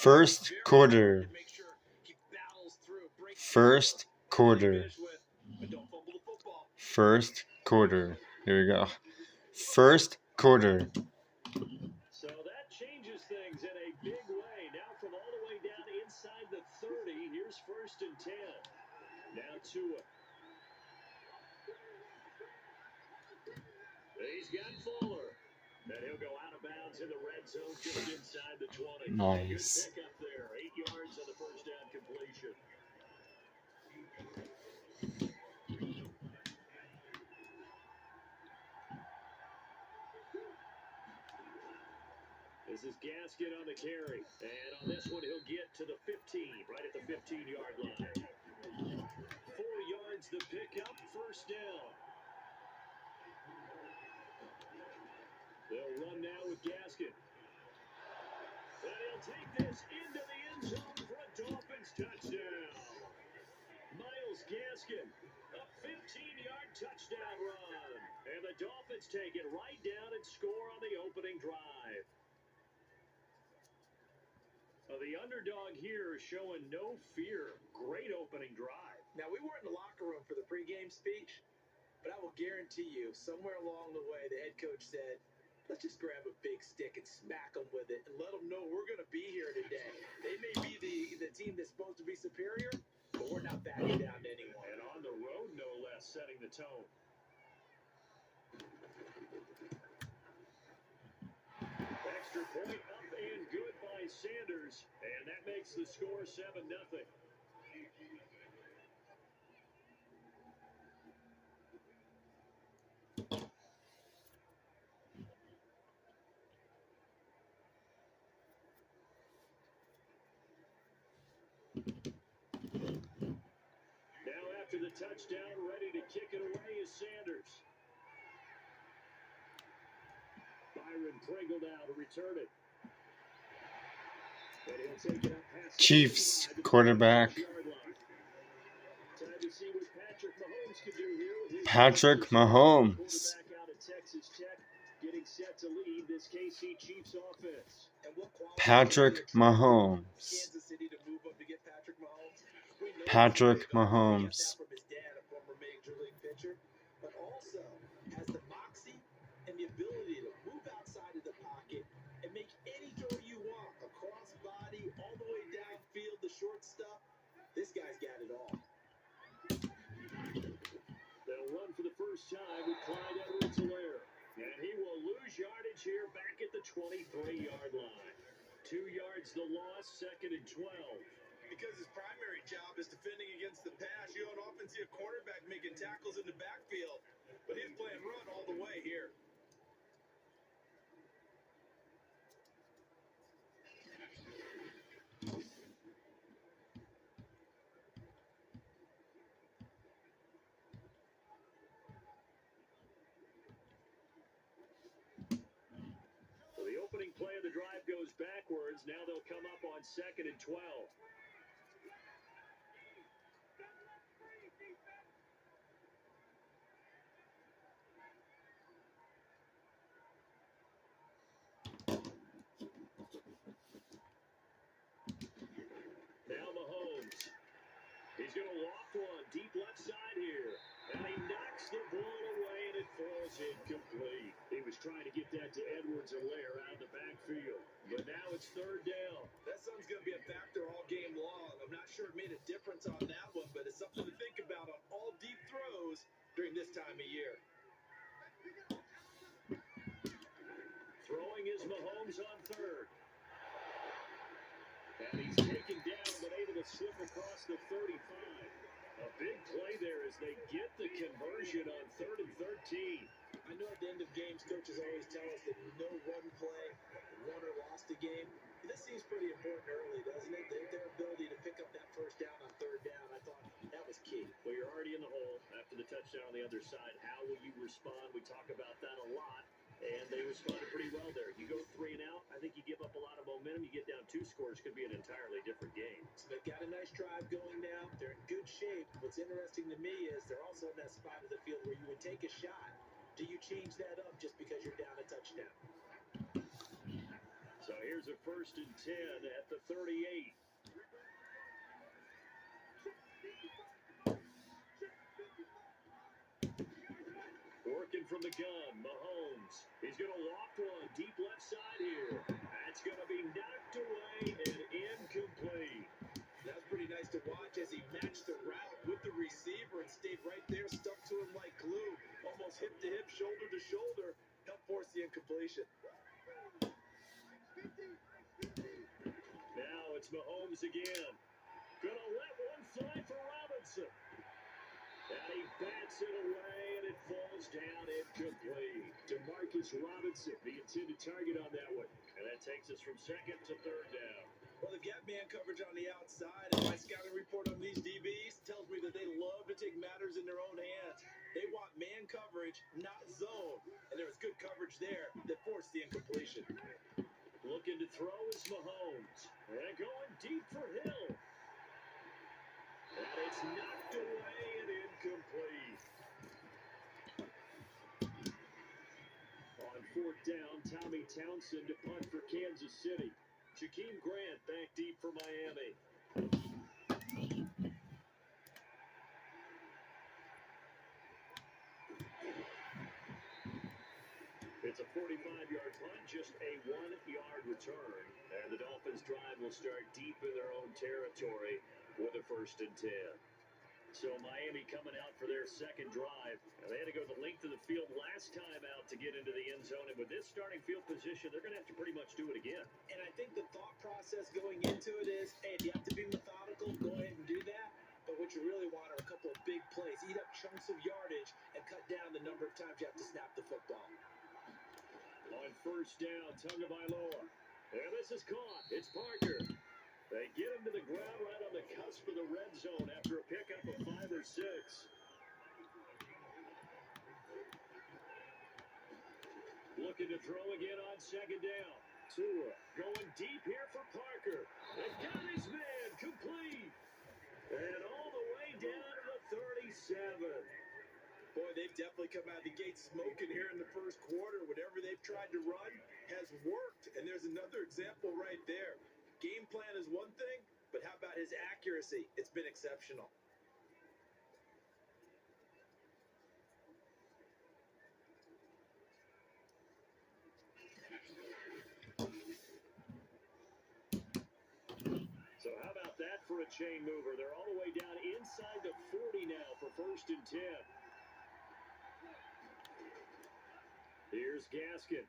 First quarter. First quarter. First quarter. Here we go. First quarter. So that changes things in a big way. Now from all the way down inside the 30, here's 1st and 10. Now Tua. He's got Fuller. And he'll go out of bounds in the red zone just inside the 20. Nice. Good pick up there. 8 yards on the first down completion. This is Gaskin on the carry. And on this one, he'll get to the 15, right at the 15-yard line. 4 yards the pickup, 1st down. They'll run now with Gaskin. And he'll take this into the end zone for a Dolphins touchdown. Myles Gaskin, a 15-yard touchdown run. And the Dolphins take it right down and score on the opening drive. The underdog here showing no fear. Great opening drive. Now, we weren't in the locker room for the pregame speech, but I will guarantee you, somewhere along the way, the head coach said, let's just grab a big stick and smack them with it and let them know we're going to be here today. They may be the team that's supposed to be superior, but we're not backing down to anyone. And on the road, no less, setting the tone. Extra point up and good by Sanders, and that makes the score 7-0. Now after the touchdown, ready to kick it away is Sanders. Byron Pringle now to return it. And he'll take it up past Chiefs quarterback. Time to see what Patrick Mahomes can do here with his Patrick Mahomes. quarterback out of Texas Tech, getting set to lead this KC Chiefs offense. And what quality Patrick Mahomes. Kansas City to move up to get Patrick Mahomes? We know Patrick he got Mahomes. that from his dad, a former Major League pitcher, but also has the moxie and the ability to move outside of the pocket and make any throw you want, across body, all the way downfield, the short stuff. This guy's got it all. They'll run for the first time with Clyde Edwards-Helaire. And he will lose yardage here back at the 23-yard line. 2 yards the loss, 2nd and 12. Because his primary job is defending against the pass. You don't often see a quarterback making tackles in the backfield, but he's playing run all the way here. So the opening play of the drive goes backwards. Now they'll come up on 2nd and 12. Now Mahomes. He's going to loft one deep left side here. And he knocks the ball away, and it falls incomplete. He was trying to get that to Edwards-Helaire out of the backfield. But now it's 3rd down. That sun's going to be a factor all game long. I'm not sure it made a difference on that one, but it's something to think about on all deep throws during this time of year. Throwing is Mahomes on 3rd. And he's taken down, but able to slip across the 35. A big play there as they get the conversion on 3rd and 13. I know at the end of games, coaches always tell us that no one play won or lost a game. This seems pretty important early, doesn't it? Their ability to pick up that first down on 3rd down, I thought that was key. Well, you're already in the hole after the touchdown on the other side. How will you respond? We talk about that a lot. And they responded pretty well there. You go 3 and out, I think you give up a lot of momentum. You get down 2 scores, could be an entirely different game. So they've got a nice drive going now. They're in good shape. What's interesting to me is they're also in that spot of the field where you would take a shot. Do you change that up just because you're down a touchdown? So here's a a 1st and 10 at the 38. Working from the gun, Mahomes. He's going to loft one deep left side here. That's going to be knocked away and incomplete. That's pretty nice to watch as he matched the route with the receiver and stayed right there, stuck to him like glue. Almost hip to hip, shoulder to shoulder, helped force the incompletion. Now it's Mahomes again. Gonna let one fly for Robinson. And he bats it away, and it falls down incomplete. DeMarcus Robinson, the intended target on that one. And that takes us from 2nd to 3rd down. Well, they've got man coverage on the outside, and my scouting report on these DBs tells me that they love to take matters in their own hands. They want man coverage, not zone. And there was good coverage there that forced the incompletion. Looking to throw is Mahomes. And going deep for Hill. And it's knocked away and incomplete. On 4th down, Tommy Townsend to punt for Kansas City. Jakeem Grant back deep for Miami. It's a 45-yard punt, just a 1-yard return. And the Dolphins drive will start deep in their own territory with a 1st and 10. So Miami coming out for their second drive. They had to go the length of the field last time out to get into the end zone. And with this starting field position, they're going to have to pretty much do it again. And I think the thought process going into it is, hey, if you have to be methodical, go ahead and do that. But what you really want are a couple of big plays. Eat up chunks of yardage and cut down the number of times you have to snap the football. On 1st down, Tagovailoa. And this is caught. It's Parker. They get him to the ground right on the cusp of the red zone after a pickup of 5 or 6. Looking to throw again on 2nd down. Tua going deep here for Parker. And got his man complete. And all the way down to the 37. Boy, they've definitely come out of the gate smoking here in the first quarter. Whatever they've tried to run has worked. And there's another example right there. Game plan is one thing, but how about his accuracy? It's been exceptional. So how about that for a chain mover? They're all the way down inside the 40 now for 1st and 10. Here's Gaskin.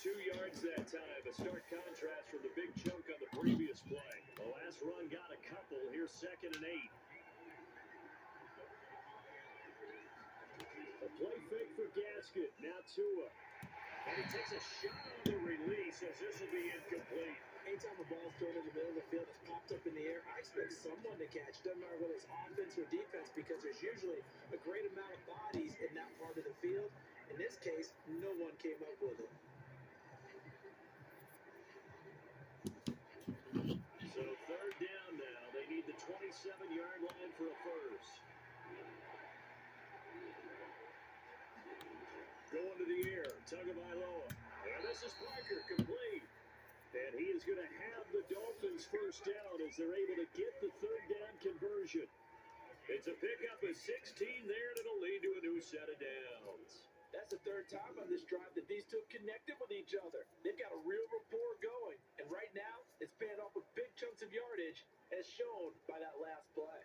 2 yards that time. A stark contrast from the big chunk on the previous play. The last run got a couple. Here's 2nd and 8. A play fake for Gaskin. Now Tua. And he takes a shot on the release as this will be incomplete. Anytime a ball's thrown in the middle of the field, it's popped up in the air, I expect someone to catch. Doesn't matter whether it's offense or defense, because there's usually a great amount of bodies in that part of the field. In this case, no one came up with it. So 3rd down now. They need the 27-yard line for a 1st. Going to the air. Tagovailoa. And this is Parker complete. And he is going to have the Dolphins 1st down as they're able to get the 3rd down conversion. It's a pickup of 16 there, and it'll lead to a new set of downs. That's the 3rd time on this drive that these two connected with each other. They've got a real rapport going. And right now, it's paying off with big chunks of yardage, as shown by that last play.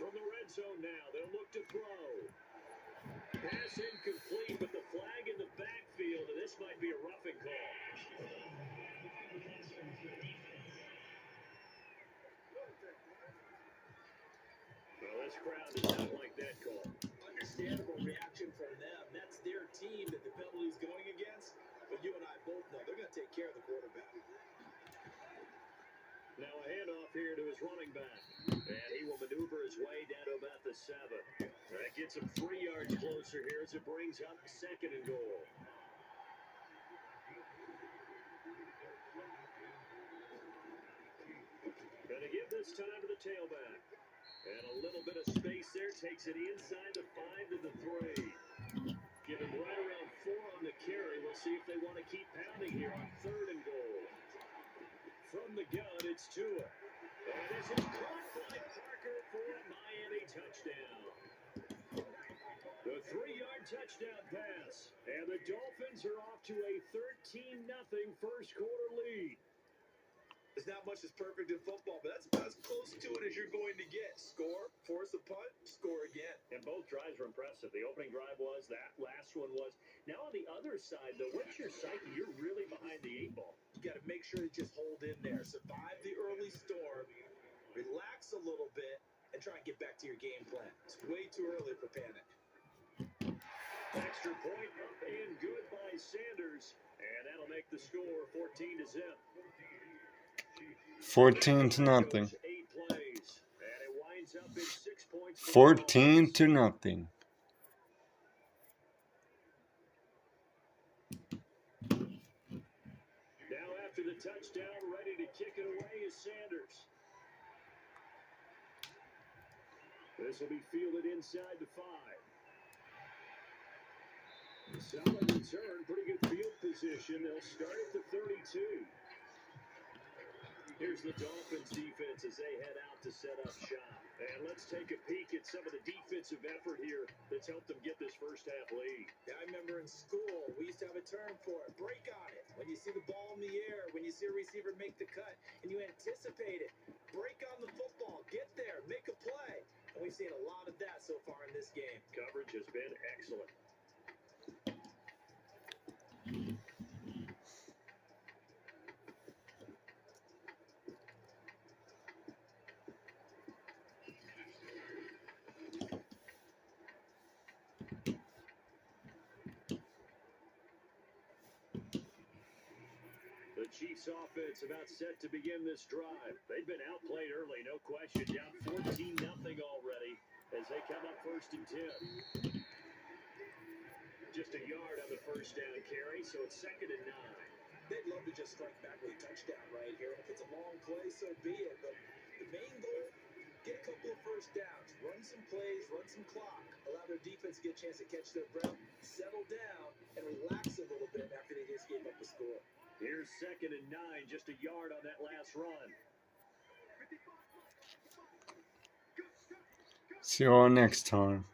From the red zone now, they'll look to throw. Pass incomplete, but the flag in the backfield, and this might be a roughing call. Well, this crowd does not like that call. Understandable reaction from them. That's their team that the penalty's going against. But you and I both know they're going to take care of the quarterback. Now a handoff here to his running back. And he will maneuver his way down to about the 7. That gets him 3 yards closer here as it brings up 2nd and goal. Going to give This time to the tailback. And a little bit of space there. Takes it inside the 5 to the 3. Give him right around 4 on the carry. We'll see if they want to keep pounding here on 3rd and goal. From the gun, it's Tua. And this is caught by Parker for a Miami touchdown. The 3-yard touchdown pass. And the Dolphins are off to a 13-0 first quarter lead. There's not much that's perfect in football, but that's about as close to it as you're going to get. Score, force a punt, score again. And both drives were impressive. The opening drive was, that last one was. Now on the other side, though, what's your psyche? You're really behind the 8 ball. You got to make sure to just hold in there. Survive the early storm, relax a little bit, and try and get back to your game plan. It's way too early for panic. Extra point up and good by Sanders. And that'll make the score 14-0. 14-0. 8 plays. And it winds up in 6 points. 14-0. Now after the touchdown, ready to kick it away is Sanders. This will be fielded inside the 5. Solid return, pretty good field position. They'll start at the 32. Here's the Dolphins defense as they head out to set up shop. And let's take a peek at some of the defensive effort here that's helped them get this first half lead. Yeah, I remember in school, we used to have a term for it. Break on it. When you see the ball in the air, when you see a receiver make the cut, and you anticipate it. Break on the football. Get there. Make a play. And we've seen a lot of that so far in this game. Coverage has been excellent. The Chiefs offense about set to begin this drive. They've been outplayed early, no question. Down 14-0 already as they come up 1st and 10. Just a yard on the first down carry, so it's 2nd and 9. They'd love to just strike back with a touchdown right here. If it's a long play, so be it. But the main goal, get a couple of first downs. Run some plays, run some clock. Allow their defense to get a chance to catch their breath, settle down, and relax a little bit after they just gave up the score. Here's 2nd and 9, just a yard on that last run. See you all next time.